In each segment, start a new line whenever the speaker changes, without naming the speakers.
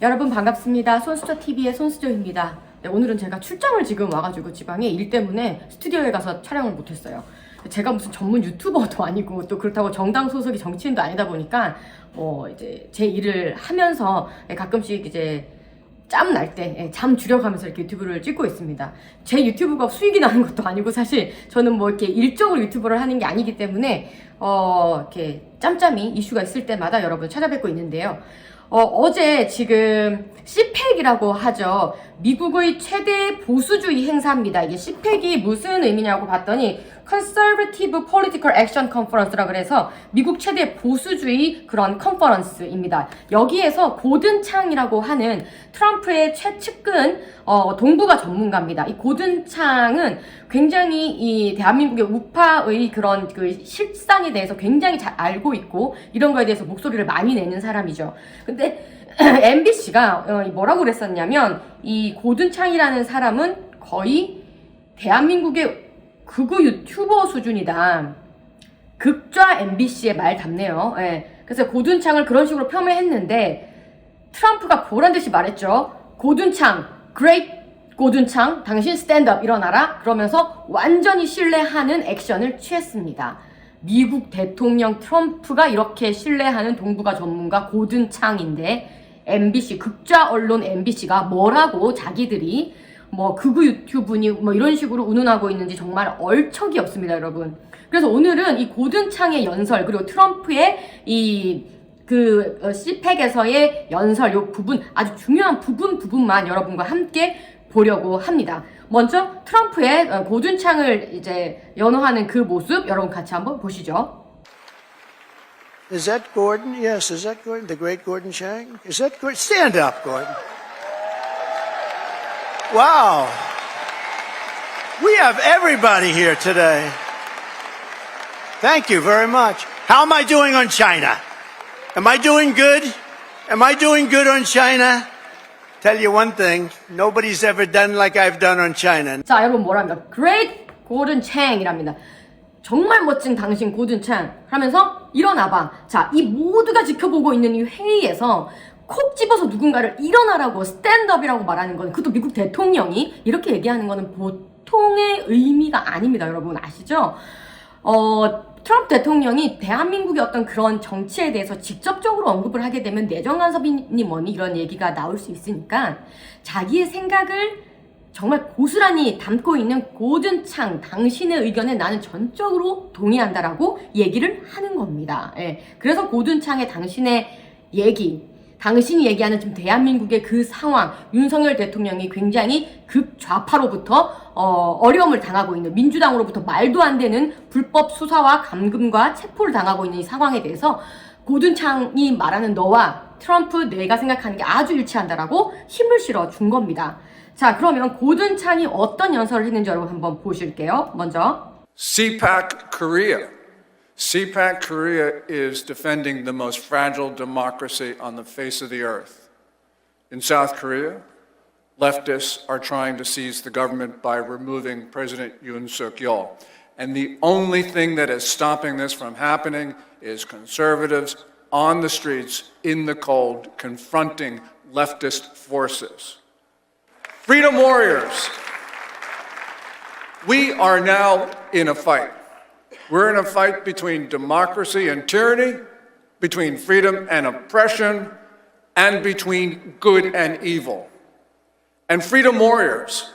여러분 반갑습니다. 손수저TV의 손수저입니다. 네, 오늘은 제가 출장을 지금 와가지고 지방에 일 때문에 스튜디오에 가서 촬영을 못했어요. 제가 무슨 전문 유튜버도 아니고 또 그렇다고 정당 소속이 정치인도 아니다 보니까 이제 제 일을 하면서 가끔씩 이제 짬 날 때 잠 줄여가면서 이렇게 유튜브를 찍고 있습니다. 제 유튜브가 수익이 나는 것도 아니고 사실 저는 뭐 이렇게 일적으로 유튜브를 하는 게 아니기 때문에 이렇게 짬짬이 이슈가 있을 때마다 여러분 찾아뵙고 있는데요. 어제 지금 CPEC이라고 하죠. 미국의 최대 보수주의 행사입니다. 이게 CPEC이 무슨 의미냐고 봤더니 Conservative Political Action Conference라 그래서 미국 최대 보수주의 그런 컨퍼런스입니다. 여기에서 고든 창이라고 하는 트럼프의 최측근 동북아 전문가입니다. 이 고든 창은 굉장히 이 대한민국의 우파의 그런 그 실상에 대해서 굉장히 잘 알고 있고 이런 거에 대해서 목소리를 많이 내는 사람이죠. 근데 MBC가 뭐라고 그랬었냐면 이 고든 창이라는 사람은 거의 대한민국의 극우 유튜버 수준이다. 극좌 MBC의 말 답네요. 그래서 고든창을 그런 식으로 폄훼했는데 트럼프가 보란듯이 말했죠. 고든창, great 고든창, 당신 스탠드업 일어나라. 그러면서 완전히 신뢰하는 액션을 취했습니다. 미국 대통령 트럼프가 이렇게 신뢰하는 동북아 전문가 고든창인데 MBC, 극좌 언론 MBC가 뭐라고 자기들이 극우 유튜브니 이런 식으로 운운하고 있는지 정말 얼척이 없습니다, 여러분. 그래서 오늘은 이 고든창의 연설 그리고 트럼프의 CPEC에서의 연설 요 부분 아주 중요한 부분만 여러분과 함께 보려고 합니다. 먼저 트럼프의 고든창을 이제 연호하는 그 모습 여러분 같이 한번 보시죠.
Is that Gordon? Yes, is that Gordon? The great Gordon Chang? Is that Gordon? Stand up, Gordon. Wow. We have everybody here today. Thank you very much. How am I doing on China? Am I doing good? Am I doing good on China? Tell you one thing, nobody's ever done like I've done on China.
자, 여러분 뭐랍니까? Great Gordon Chang이랍니다. 정말 멋진 당신 고든창 하면서 일어나봐. 자, 이 모두가 지켜보고 있는 이 회의에서 콕 집어서 누군가를 일어나라고 스탠드업이라고 말하는 건 그것도 미국 대통령이 이렇게 얘기하는 거는 보통의 의미가 아닙니다. 여러분 아시죠? 트럼프 대통령이 대한민국의 어떤 그런 정치에 대해서 직접적으로 언급을 하게 되면 내정 간섭이니 뭐니 이런 얘기가 나올 수 있으니까 자기의 생각을 정말 고스란히 담고 있는 고든창 당신의 의견에 나는 전적으로 동의한다라고 얘기를 하는 겁니다. 그래서 고든창의 당신의 얘기 당신이 얘기하는 지금 대한민국의 그 상황, 윤석열 대통령이 굉장히 극좌파로부터 어려움을 당하고 있는 민주당으로부터 말도 안 되는 불법 수사와 감금과 체포를 당하고 있는 이 상황에 대해서 고든창이 말하는 너와 트럼프 내가 생각하는 게 아주 일치한다라고 힘을 실어 준 겁니다. 자, 그러면 고든창이 어떤 연설을 했는지 여러분 한번 보실게요. 먼저
CPAC Korea. CPAC Korea is defending the most fragile democracy on the face of the earth. In South Korea, leftists are trying to seize the government by removing President Yoon Suk-yeol. And the only thing that is stopping this from happening is conservatives on the streets in the cold confronting leftist forces. Freedom warriors, we are now in a fight. We're in a fight between democracy and tyranny, between freedom and oppression, and between good and evil. And freedom warriors,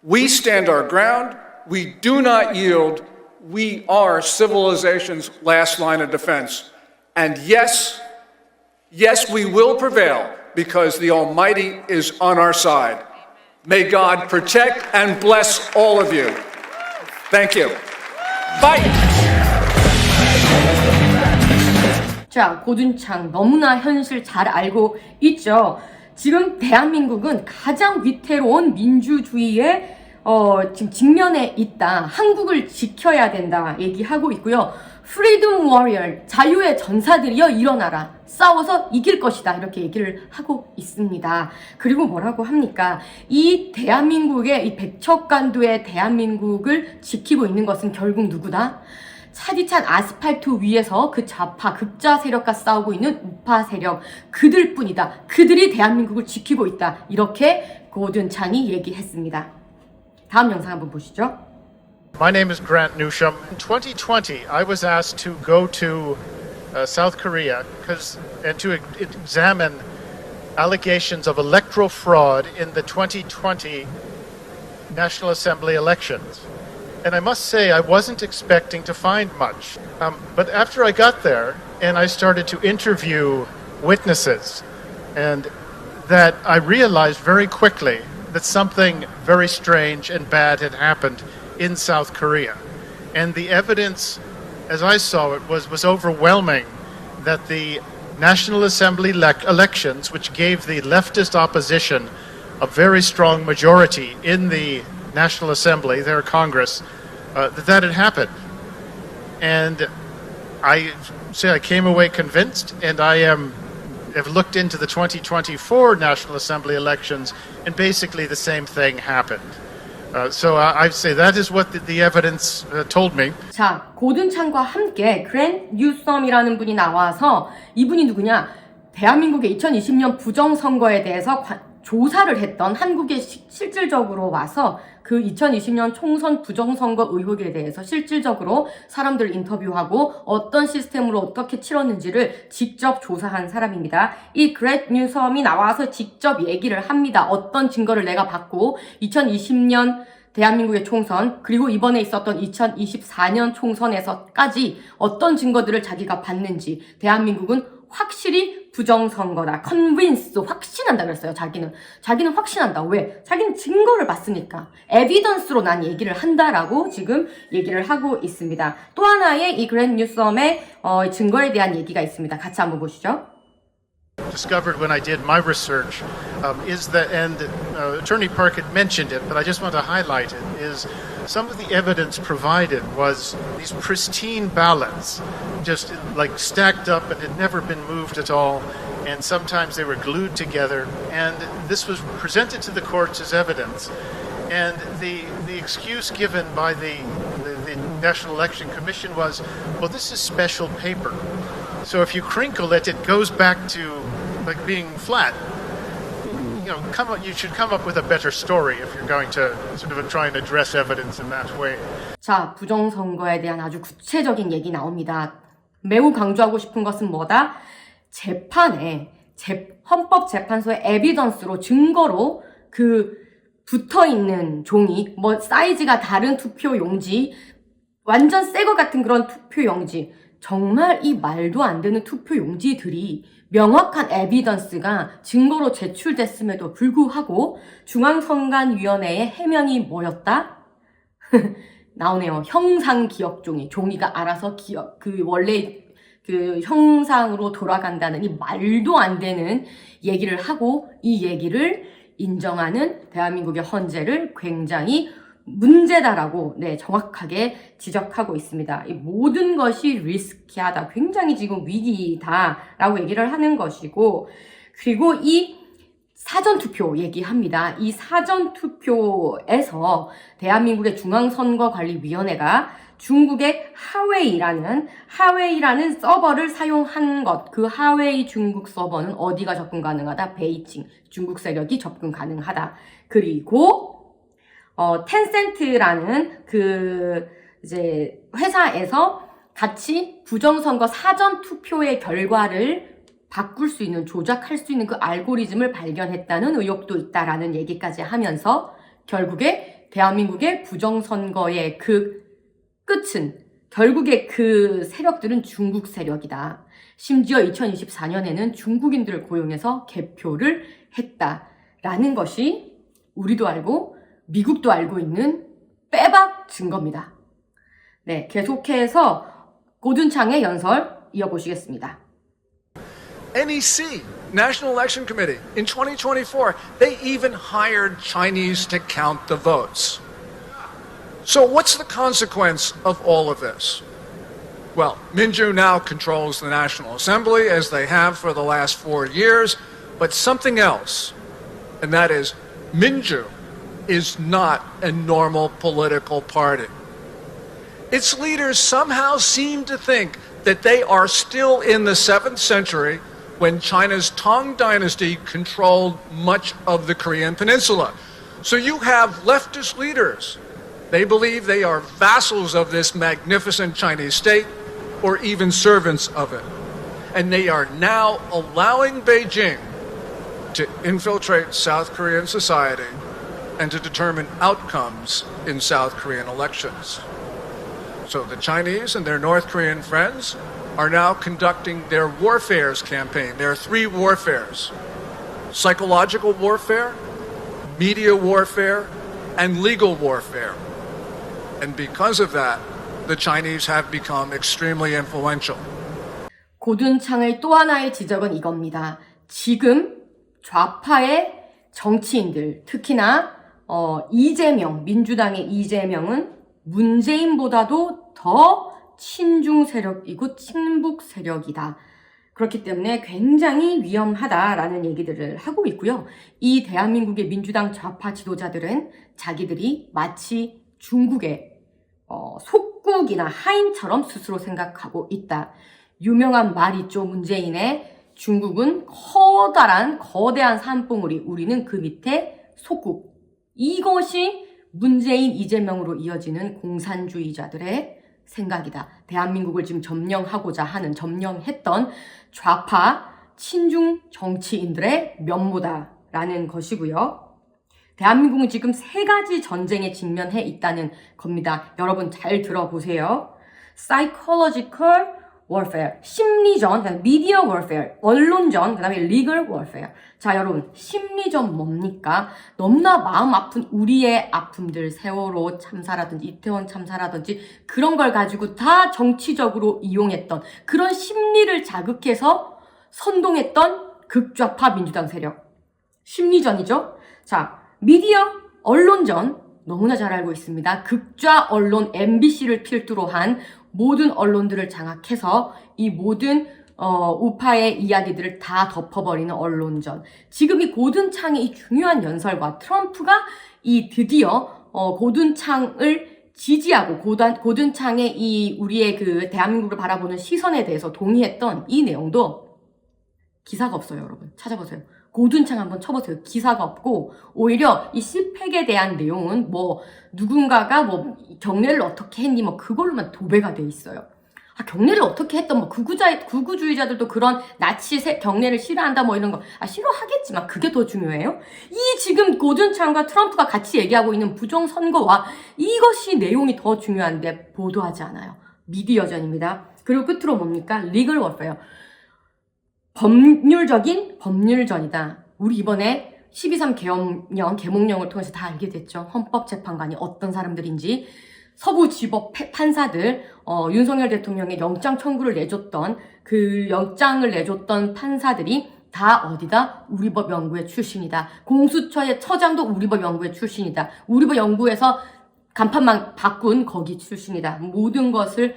we stand our ground, we do not yield, we are civilization's last line of defense. And yes, we will prevail because the Almighty is on our side. May God protect and bless all of you. Thank you. Fight!
자, 고든창 너무나 현실 잘 알고 있죠. 지금 대한민국은 가장 위태로운 민주주의에 지금 직면에 있다. 한국을 지켜야 된다 얘기하고 있고요. Freedom Warrior, 자유의 전사들이여 일어나라. 싸워서 이길 것이다. 이렇게 얘기를 하고 있습니다. 그리고 뭐라고 합니까? 이 대한민국의 이 백척간두의 대한민국을 지키고 있는 것은 결국 누구다? 차디찬 아스팔트 위에서 그 좌파 극좌 세력과 싸우고 있는 우파 세력, 그들뿐이다. 그들이 대한민국을 지키고 있다. 이렇게 고든 창이 얘기했습니다. 다음 영상 한번 보시죠.
My name is Grant Newsham. In 2020, I was asked to go to South Korea and to examine allegations of electoral fraud in the 2020 National Assembly elections. And I must say, I wasn't expecting to find much. But after I got there and I started to interview witnesses, and that I realized very quickly that something very strange and bad had happened in South Korea. And the evidence, as I saw it, was overwhelming that the National Assembly elections, which gave the leftist opposition a very strong majority in the National Assembly, their Congress, that had happened. And I came away convinced, and I have looked into the 2024 National Assembly elections, and basically the same thing happened. So I'd say that is what the evidence told me.
자, 고든 창과 함께 그랜트 뉴섬이라는 분이 나와서 이분이 누구냐? 대한민국의 2020년 부정선거에 대해서 조사를 했던 한국에 실질적으로 와서 그 2020년 총선 부정선거 의혹에 대해서 실질적으로 사람들 인터뷰하고 어떤 시스템으로 어떻게 치렀는지를 직접 조사한 사람입니다. 이 그랜트 뉴섬이 나와서 직접 얘기를 합니다. 어떤 증거를 내가 받고 2020년 대한민국의 총선 그리고 이번에 있었던 2024년 총선에서까지 어떤 증거들을 자기가 봤는지 대한민국은 확실히 부정선거다. convince, 확신한다 그랬어요. 자기는 확신한다. 왜? 자기는 증거를 봤으니까. evidence로 난 얘기를 한다라고 지금 얘기를 하고 있습니다. 또 하나의 이 그랜트 뉴섬의 증거에 대한 얘기가 있습니다. 같이 한번 보시죠.
Discovered when I did my research is that, and Attorney Park had mentioned it, but I just want to highlight it, is some of the evidence provided was these pristine ballots, just like stacked up and had never been moved at all, and sometimes they were glued together, and this was presented to the courts as evidence. And the excuse given by the National Election Commission was, well, this is special paper. So if you crinkle it, it goes back to like being flat. You should come up with a better story if you're going to sort of try and address evidence in that way.
자, 부정선거에 대한 아주 구체적인 얘기 나옵니다. 매우 강조하고 싶은 것은 뭐다? 재판에 헌법재판소의 에비던스로 증거로 그 붙어있는 종이 사이즈가 다른 투표용지 완전 새 것 같은 그런 투표용지 정말 이 말도 안 되는 투표용지들이 명확한 에비던스가 증거로 제출됐음에도 불구하고 중앙선관위원회의 해명이 뭐였다? 나오네요. 형상기억종이 종이가 알아서 원래 그 형상으로 돌아간다는 이 말도 안 되는 얘기를 하고 이 얘기를 인정하는 대한민국의 헌재를 굉장히 문제다라고 정확하게 지적하고 있습니다. 이 모든 것이 리스키하다. 굉장히 지금 위기다라고 얘기를 하는 것이고 그리고 이 사전투표 얘기합니다. 이 사전투표에서 대한민국의 중앙선거관리위원회가 중국의 하웨이라는 서버를 사용한 것. 그 하웨이 중국 서버는 어디가 접근 가능하다? 베이징. 중국 세력이 접근 가능하다. 그리고 텐센트라는 이제 회사에서 같이 부정선거 사전투표의 결과를 바꿀 수 있는, 조작할 수 있는 그 알고리즘을 발견했다는 의혹도 있다라는 얘기까지 하면서 결국에 대한민국의 부정선거의 그 끝은 결국에 그 세력들은 중국 세력이다. 심지어 2024년에는 중국인들을 고용해서 개표를 했다라는 것이 우리도 알고 미국도 알고 있는 빼박 증거입니다. 네, 계속해서 고든 창의 연설 이어보시겠습니다.
NEC, National Election Committee, in 2024, they even hired Chinese to count the votes. So what's the consequence of all of this? Well, Minju now controls the National Assembly, as they have for the last 4 years, but something else, and that is Minju is not a normal political party. its leaders somehow seem to think that they are still in the 7th century when China's Tang Dynasty controlled much of the Korean Peninsula. So you have leftist leaders. They believe they are vassals of this magnificent Chinese state or even servants of it. And they are now allowing Beijing to infiltrate South Korean society and to determine outcomes in South Korean elections. So the Chinese and their North Korean friends are now conducting their warfares campaign. There are 3 warfares: psychological warfare, media warfare, and legal warfare. And because of that, the Chinese have become extremely influential.
고둔창의 또 하나의 지적은 이겁니다. 지금 좌파의 정치인들, 특히나 이재명, 민주당의 이재명은 문재인보다도 더 친중 세력이고 친북 세력이다. 그렇기 때문에 굉장히 위험하다라는 얘기들을 하고 있고요. 이 대한민국의 민주당 좌파 지도자들은 자기들이 마치 중국의 속국이나 하인처럼 스스로 생각하고 있다. 유명한 말 있죠. 문재인의 중국은 거대한 산봉우리, 우리는 그 밑에 속국. 이것이 문재인, 이재명으로 이어지는 공산주의자들의 생각이다. 대한민국을 지금 점령했던 좌파 친중 정치인들의 면모다라는 것이고요. 대한민국은 지금 3가지 전쟁에 직면해 있다는 겁니다. 여러분 잘 들어보세요. Psychological warfare, 심리전, 그다음에 media warfare, 언론전, 그다음에 legal warfare. 자, 여러분, 심리전 뭡니까? 너무나 마음 아픈 우리의 아픔들, 세월호 참사라든지 이태원 참사라든지 그런 걸 가지고 다 정치적으로 이용했던 그런 심리를 자극해서 선동했던 극좌파 민주당 세력. 심리전이죠. 자, 미디어, 언론전 너무나 잘 알고 있습니다. 극좌 언론 MBC를 필두로 한 모든 언론들을 장악해서 이 모든 우파의 이야기들을 다 덮어버리는 언론전. 지금 이 고든창의 이 중요한 연설과 트럼프가 이 드디어 고든창을 지지하고 고든창의 이 우리의 그 대한민국을 바라보는 시선에 대해서 동의했던 이 내용도 기사가 없어요, 여러분. 찾아보세요. 고둔창 한번 쳐보세요. 기사가 없고 오히려 이 CPEC에 대한 내용은 뭐 누군가가 뭐 경례를 어떻게 했니 뭐 그걸로만 도배가 돼 있어요. 경례를 어떻게 했던 뭐 극우주의자들도 그런 나치 경례를 싫어한다 뭐 이런 거 싫어하겠지만 그게 더 중요해요. 이 지금 고둔창과 트럼프가 같이 얘기하고 있는 부정선거와 이것이 내용이 더 중요한데 보도하지 않아요. 미디어전입니다. 그리고 끝으로 뭡니까? 리글 워페어. 법률전이다. 우리 이번에 12.3 개몽령을 통해서 다 알게 됐죠. 헌법재판관이 어떤 사람들인지. 서부지법 판사들, 윤석열 대통령의 영장 청구를 내줬던 그 영장을 내줬던 판사들이 다 어디다? 우리법 연구회 출신이다. 공수처의 처장도 우리법 연구회 출신이다. 우리법 연구에서 간판만 바꾼 거기 출신이다. 모든 것을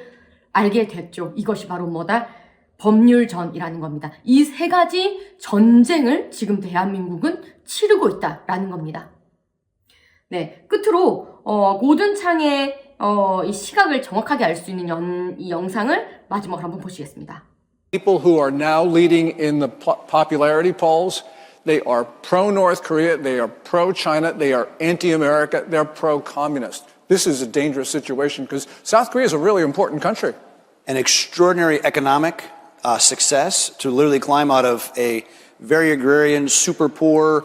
알게 됐죠. 이것이 바로 뭐다? 법률전이라는 겁니다. 이 3가지 전쟁을 지금 대한민국은 치르고 있다라는 겁니다. 네, 끝으로 고든창의 이 시각을 정확하게 알 수 있는 이 영상을 마지막으로 한번 보시겠습니다.
People who are now leading in the popularity polls, they are pro-North Korea, they are pro-China, they are anti-America, they're pro-communist. This is a dangerous situation because South Korea is a really important country.
An extraordinary economic success to literally climb out of a very agrarian, super poor,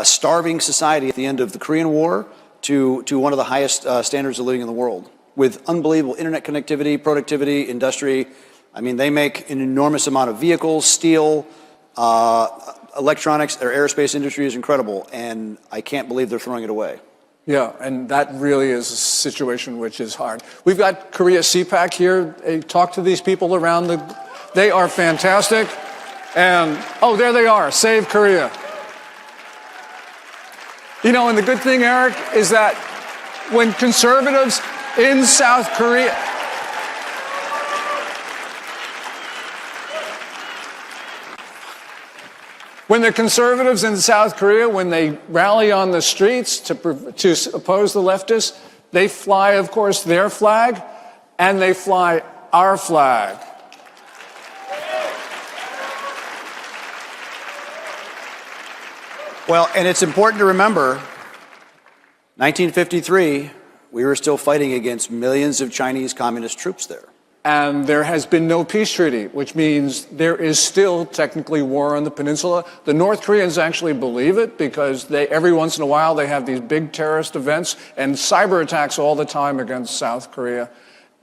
starving society at the end of the Korean War to one of the highest standards of living in the world with unbelievable internet connectivity, productivity, industry. I mean, they make an enormous amount of vehicles, steel, electronics. Their aerospace industry is incredible, and I can't believe they're throwing it away.
Yeah, and that really is a situation which is hard. We've got Korea CPAC here. Talk to these people around they are fantastic. And, oh, there they are, Save Korea. You know, and the good thing, Eric, is that when conservatives in South Korea, when the conservatives in South Korea, when they rally on the streets to oppose the leftists, they fly, of course, their flag. and they fly our flag.
Well, and it's important to remember, 1953, we were still fighting against millions of Chinese communist troops there.
And there has been no peace treaty, which means there is still technically war on the peninsula. The North Koreans actually believe it because every once in a while they have these big terrorist events and cyber attacks all the time against South Korea.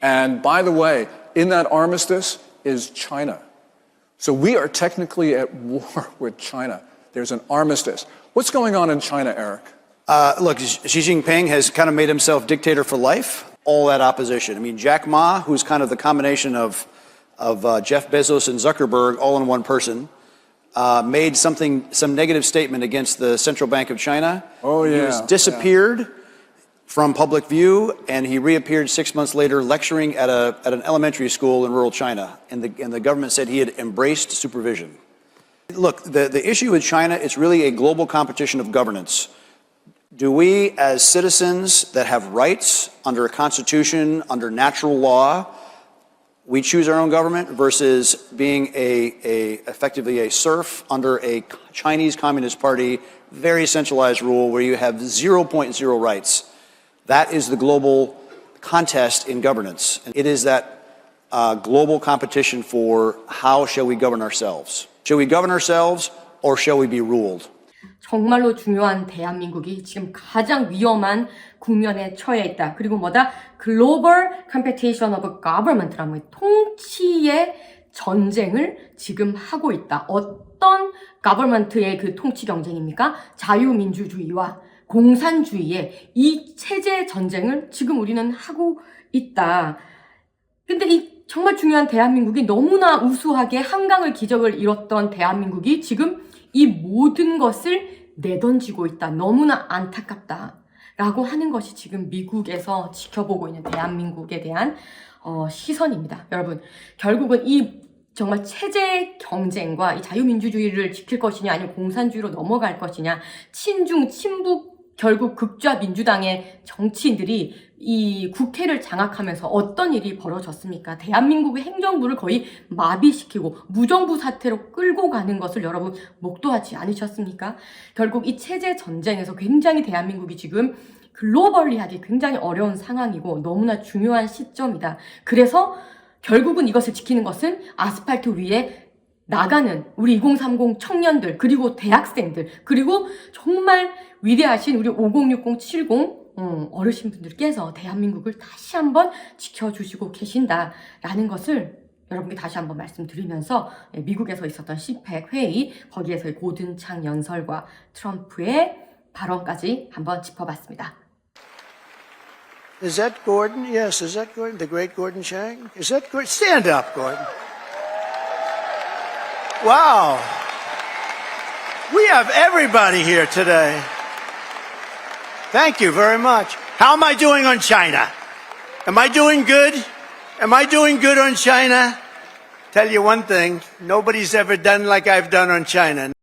And by the way, in that armistice is China. So we are technically at war with China. There's an armistice. What's going on in China, Eric?
Look, Xi Jinping has kind of made himself dictator for life. All that opposition. I mean, Jack Ma, who's kind of the combination of Jeff Bezos and Zuckerberg all in one person, made some negative statement against the Central Bank of China.
Oh, yeah.
He was disappeared from public view, and he reappeared 6 months later lecturing at an elementary school in rural China. And the government said he had embraced supervision. Look, the issue with China, it's really a global competition of governance. Do we, as citizens that have rights under a constitution, under natural law, we choose our own government versus being effectively a serf under a Chinese Communist Party, very centralized rule where you have 0.0 rights? That is the global contest in governance. It is that global competition for how shall we govern ourselves. Shall we govern ourselves or shall we be ruled?
정말로 중요한 대한민국이 지금 가장 위험한 국면에 처해 있다. 그리고 뭐다? Global Competition of Government라는 통치의 전쟁을 지금 하고 있다. 어떤 government의 그 통치 경쟁입니까? 자유민주주의와 공산주의의 이 체제 전쟁을 지금 우리는 하고 있다. 근데 이 정말 중요한 대한민국이 너무나 우수하게 한강을 기적을 이뤘던 대한민국이 지금 이 모든 것을 내던지고 있다. 너무나 안타깝다. 라고 하는 것이 지금 미국에서 지켜보고 있는 대한민국에 대한 시선입니다. 여러분, 결국은 이 정말 체제 경쟁과 이 자유민주주의를 지킬 것이냐 아니면 공산주의로 넘어갈 것이냐, 친중, 친북, 결국 극좌 민주당의 정치인들이 이 국회를 장악하면서 어떤 일이 벌어졌습니까? 대한민국의 행정부를 거의 마비시키고 무정부 사태로 끌고 가는 것을 여러분 목도하지 않으셨습니까? 결국 이 체제 전쟁에서 굉장히 대한민국이 지금 글로벌리하기 굉장히 어려운 상황이고 너무나 중요한 시점이다. 그래서 결국은 이것을 지키는 것은 아스팔트 위에 나가는 우리 2030 청년들, 그리고 대학생들, 그리고 정말 위대하신 우리 5060, 70 어르신분들께서 대한민국을 다시 한번 지켜주시고 계신다라는 것을 여러분께 다시 한번 말씀드리면서 미국에서 있었던 CPEC 회의, 거기에서의 고든창 연설과 트럼프의 발언까지 한번 짚어봤습니다.
Is that Gordon? Yes, is that Gordon? The great Gordon Chang? Is that Gordon? Stand up, Gordon. Wow. We have everybody here today. Thank you very much. How am I doing on China? Am I doing good? Am I doing good on China? Tell you one thing, nobody's ever done like I've done on China.